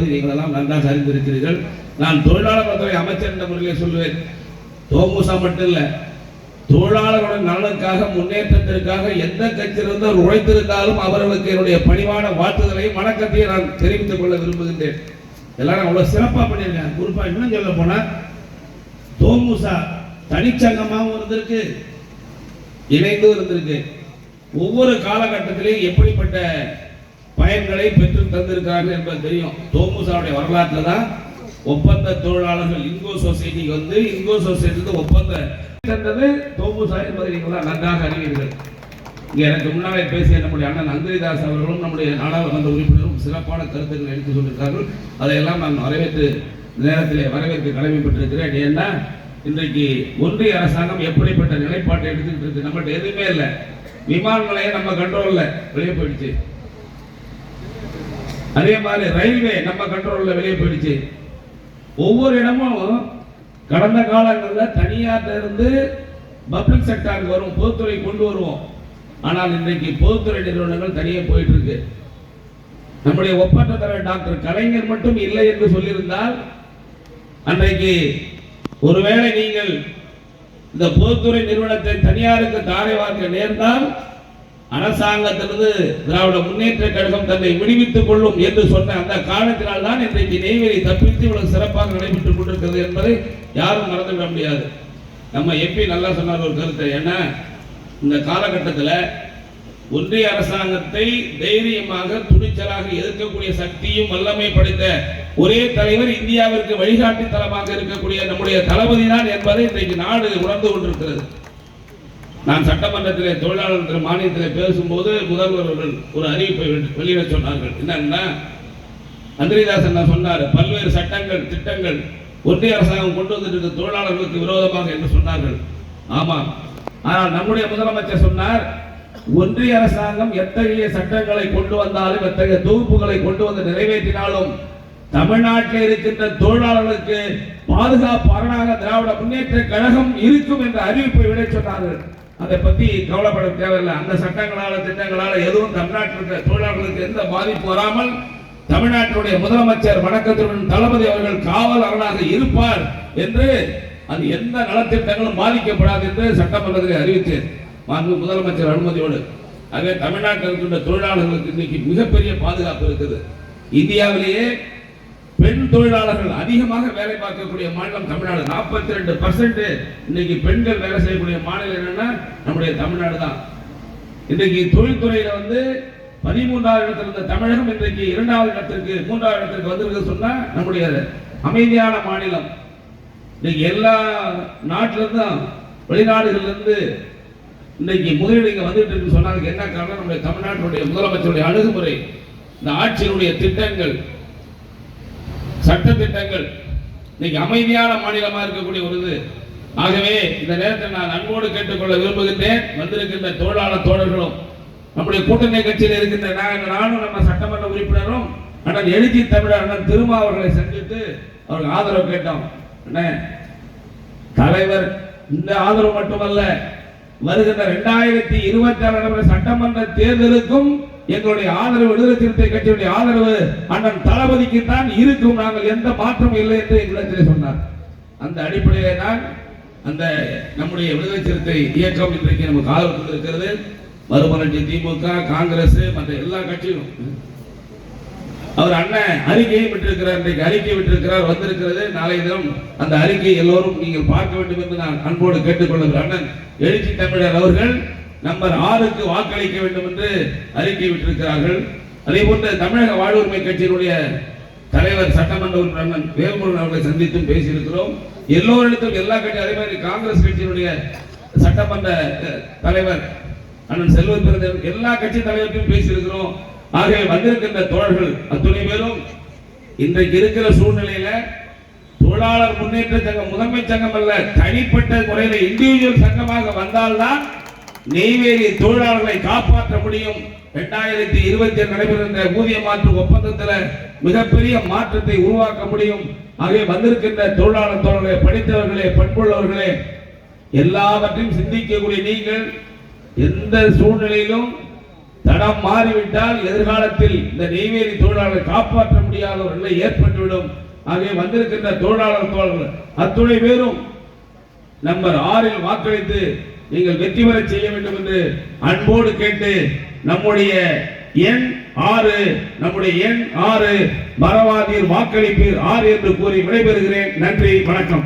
என்பதை நீங்கள் எல்லாம் நன்றாக அறிந்திருக்கிறீர்கள். நான் தொழிலாளர் நலத்துறை அமைச்சர் என்ற முறையில் சொல்லுவேன். தோமுசா மட்டும் இல்லை, தொழிலாளர்களுடைய நலனுக்காக முன்னேற்றத்திற்காக எந்த கட்சியிலிருந்து உழைத்திருந்தாலும் அவர்களுக்கு என்னுடைய பணிவான வாழ்த்துதலையும் வணக்கத்தையும் நான் தெரிவித்துக் கொள்ள விரும்புகின்றேன். எல்லாரும் அவ்வளவு சிறப்பாக பண்ணியிருக்காங்க. குறிப்பா இன்னும் சொல்ல போனா தோமுசா தனிச்சங்கமாகவும் இருந்திருக்கு, இணைந்து இருந்திருக்கு. ஒவ்வொரு காலகட்டத்திலேயும் எப்படிப்பட்ட பயன்களை பெற்று தந்திருக்கிறார்கள் என்பது தெரியும். தோமுசாவுடைய வரலாற்றில் தான் ஒப்பந்த தொழிலாளர்கள் இன்கோ சொசைட்டிக்கு வந்து இன்கோ சொசைட்டி ஒப்பந்த தந்தது தோமுசா என்பதை நீங்கள் நன்றாக அறிவீர்கள். இங்கே எனக்கு முன்னாலே பேசிய நம்முடைய அண்ணன் அந்திரிதாஸ் அவர்களும் நம்முடைய நாடாளுமன்ற உறுப்பினரும் சிறப்பான கருத்துக்களை எடுத்து சொல்லியிருக்கார்கள். அதையெல்லாம் நான் நேரத்திலே வரவேற்க கடமைப்பட்டிருக்கிறேன். ஏன்னா இன்றைக்கு ஒன்றிய அரசாங்கம் எப்படிப்பட்ட நிலைப்பாட்டை எடுத்துக்கிட்டு இருக்கு. நம்மகிட்ட எதுவுமே இல்லை, விமான நிலையம் நம்ம கண்ட்ரோல்ல வெளியே போயிடுச்சு. அதே மாதிரி ரயில்வே நம்ம கண்ட்ரோல்ல வெளியே போயிடுச்சு. ஒவ்வொரு இடமும் கடந்த காலங்களில் தனியார் இருந்து பப்ளிக் செக்டருக்கு வரும், பொதுத்துறை கொண்டு வருவோம். ஆனால் இன்றைக்கு பொதுத்துறை நிறுவனங்கள் தனியே போயிட்டு இருக்கு. நம்முடைய ஒப்பற்ற தலைவர் டாக்டர் கலைஞர் மட்டும் இல்லை என்று சொல்லியிருந்தால் அன்றைக்கு ஒருவேளை நீங்கள் இந்த பொதுத்துறை நிறுவனத்தை தனியாருக்கு தாரை வார்க்க நேர்ந்தால் அரசாங்கத்திலிருந்து திராவிட முன்னேற்ற கழகம் தன்னை விடுவித்துக் கொள்ளும் என்று சொன்ன அந்த காரணத்தினால் தான் இன்றைக்கு நெய்வேலி தப்பித்து இவ்வளவு சிறப்பாக நடைபெற்றுக் கொண்டிருக்கிறது என்பதை யாரும் மறந்துவிட முடியாது. நம்ம எம்பி நல்லா சொன்னார் ஒரு கருத்தை. ஏன்னா இந்த காலகட்டத்தில் ஒன்றிய அரசாங்கத்தை தைரியமாக துணிச்சலாக எதிர்க்கக்கூடிய சக்தியும் வல்லமை படைத்த ஒரே தலைவர் இந்தியாவிற்கு வழிகாட்டி தளமாக இருக்கக்கூடிய நம்முடைய தளபதி தான் என்பதை இன்றைக்கு நாடு உணர்ந்து கொண்டிருக்கிறது. நான் சட்டமன்றத்திலே தொழிலாளர் மானியத்திலே பேசும்போது முதல்வர்கள் ஒரு அறிவிப்பை வெளியிட சொன்னார்கள். என்னன்னா அந்திரிதாசன் சொன்னார், பல்வேறு சட்டங்கள் திட்டங்கள் ஒன்றிய அரசாங்கம் கொண்டு வந்துட்டு தொழிலாளர்களுக்கு விரோதமாக என்று சொன்னார்கள். ஆமாம், ஆனால் நம்முடைய முதலமைச்சர் சொன்னார், ஒன்றிய அரசாங்கம் எத்தகைய சட்டங்களை கொண்டு வந்தாலும் எத்தகைய தொகுப்புகளை கொண்டு வந்து நிறைவேற்றினாலும் தமிழ்நாட்டில் இருக்கின்ற தொழிலாளர்களுக்கு பாதுகாப்பு அரணாக திராவிட முன்னேற்ற கழகம் இருக்கும் என்ற அறிவிப்பை விட சொன்னார்கள். அதை பத்தி கவலைப்பட தேவையில்லை. அந்த சட்டங்களால திட்டங்களால எதுவும் தமிழ்நாட்டில் இருக்கிற தொழிலாளர்களுக்கு எந்த பாதிப்பு வராமல் தமிழ்நாட்டினுடைய முதலமைச்சர் வணக்கத்துடன் தளபதி அவர்கள் காவல் அரணாக இருப்பார் என்று, அது எந்த நலத்திட்டங்களும் பாதிக்கப்படாது என்று சட்டமன்றத்தில் அறிவித்தேன் மாண்பு முதலமைச்சர் அனுமதியோடு. ஆகவே தமிழ்நாட்டில் இருக்கின்ற தொழிலாளர்களுக்கு இன்னைக்கு மிகப்பெரிய பாதுகாப்பு இருக்குது. இந்தியாவிலேயே பெண் தொழிலாளர்கள் அதிகமாக வேலை பார்க்கக்கூடிய மாநிலம் தமிழ்நாடு. 42% இன்னைக்கு பெண்கள் வேலை செய்யக்கூடிய மாநிலம் என்னன்னா நம்முடைய தமிழ்நாடு தான். இன்றைக்கு தொழில்துறையில வந்து 13வது இடத்தில் இருந்த தமிழகம் இன்றைக்கு 2வது இடத்திற்கு 3வது இடத்திற்கு வந்திருக்கு சொன்னா நம்முடைய அமைதியான மாநிலம். இன்னைக்கு எல்லா நாட்டிலிருந்தும் வெளிநாடுகள்ல இருந்து இன்னைக்கு முதலீடு வந்துட்டு இருக்கு சொன்னாங்க. என்ன காரணம்? நம்முடைய தமிழ்நாட்டினுடைய முதலமைச்சருடைய அணுகுமுறை, இந்த ஆட்சியினுடைய திட்டங்கள், சட்ட திட்டங்கள். இன்னைக்கு அமைதியான மாநிலமா இருக்கக்கூடிய ஒரு இது. ஆகவே இந்த நேரத்தில் நான் அன்போடு கேட்டுக்கொள்ள விரும்புகின்றேன், வந்திருக்கின்ற தொழிலாளர் தோழர்களும் நம்முடைய கூட்டணி கட்சியில் இருக்கின்ற நானும் நம்ம சட்டமன்ற உறுப்பினரும் அண்ணன் எழுச்சி தமிழர் அண்ணன் திருமா அவர்களை சந்தித்து அவருக்கு ஆதரவு கேட்டோம். தலைவர் இந்த ஆதரவு மட்டுமல்ல, வருகின்ற 2026 சட்டமன்ற தேர்தலுக்கும் எங்களுடைய ஆதரவு விடுதலை சிறுத்தை கட்சியுடைய ஆதரவு அண்ணன் தளபதிக்கு தான் இருக்கும், நாங்கள் எந்த மாற்றமும் இல்லை என்று எங்களிடத்தில் சொன்னார். அந்த அடிப்படையிலே தான் அந்த நம்முடைய விடுதலை சிறுத்தை இயக்கம் இன்றைக்கு நமக்கு ஆதரவு இருக்கிறது. மறுமலர்ச்சி திமுக, காங்கிரஸ், மற்ற எல்லா கட்சியும் அவர் அண்ணன் அறிக்கையை விட்டிருக்கிறார். இன்றைக்கு அறிக்கை விட்டிருக்கிறார், வந்திருக்கிறது. நாளைய தினம் அந்த அறிக்கை எல்லோரும் நீங்கள் பார்க்க வேண்டும் என்று நான் அன்போடு கேட்டுக்கொள்கிறேன். அண்ணன் எழுச்சி தமிழர் அவர்கள் நம்பர் 6க்கு வாக்களிக்க வேண்டும் என்று அறிக்கை விட்டிருக்கிறார்கள். அதே போன்று தமிழக வாழ்வுரிமை கட்சியினுடைய தலைவர் சட்டமன்ற உறுப்பினர் அண்ணன் வேல்முருகன் அவர்களை சந்தித்தும் பேசியிருக்கிறோம். எல்லோரிடத்தும் எல்லா கட்சி, அதே மாதிரி காங்கிரஸ் கட்சியினுடைய சட்டமன்ற தலைவர் அண்ணன் செல்வ பிறந்தவர், எல்லா கட்சி தலைவர்களையும் பேசியிருக்கிறோம். ஆகவே வந்திருக்கின்ற தோழர்கள் அத்துணை பேரும் இன்றைக்கு இருக்கிற சூழ்நிலையில தொழிலாளர் முன்னேற்ற சங்கம் முதன்மை சங்கம் அல்ல, தனிப்பட்ட முறையில் இண்டிவிஜுவல் சங்கமாக வந்தால்தான் நெய்வேலி தொழிலாளர்களை காப்பாற்ற முடியும். 2020 நடைபெறுகின்ற ஊதிய மாற்று ஒப்பந்தத்தில் மிகப்பெரிய மாற்றத்தை உருவாக்க முடியும். ஆகவே வந்திருக்கின்ற தொழிலாளர் தோழர்களே, படித்தவர்களே, பண்புள்ளவர்களே, எல்லாவற்றையும் சிந்திக்கக்கூடிய நீங்கள் எந்த சூழ்நிலையிலும் தடம் மாறிவிட்டால் எதிர்காலத்தில் இந்த நெய்வேலி தொழிலாளர்களை காப்பாற்ற முடியாத ஒரு நிலை ஏற்பட்டுவிடும். ஆகவே வந்திருக்கின்ற தொழிலாளர் தோழர்கள் அத்துணை பேரும் நம்பர் 6 வாக்களித்து நீங்கள் வெற்றி பெற செய்ய வேண்டும் என்று அன்போடு கேட்டு நம்முடைய எண் 6 மறவாதீர் வாக்களிப்பீர் 6 என்று கூறி விடைபெறுகிறேன். நன்றி, வணக்கம்.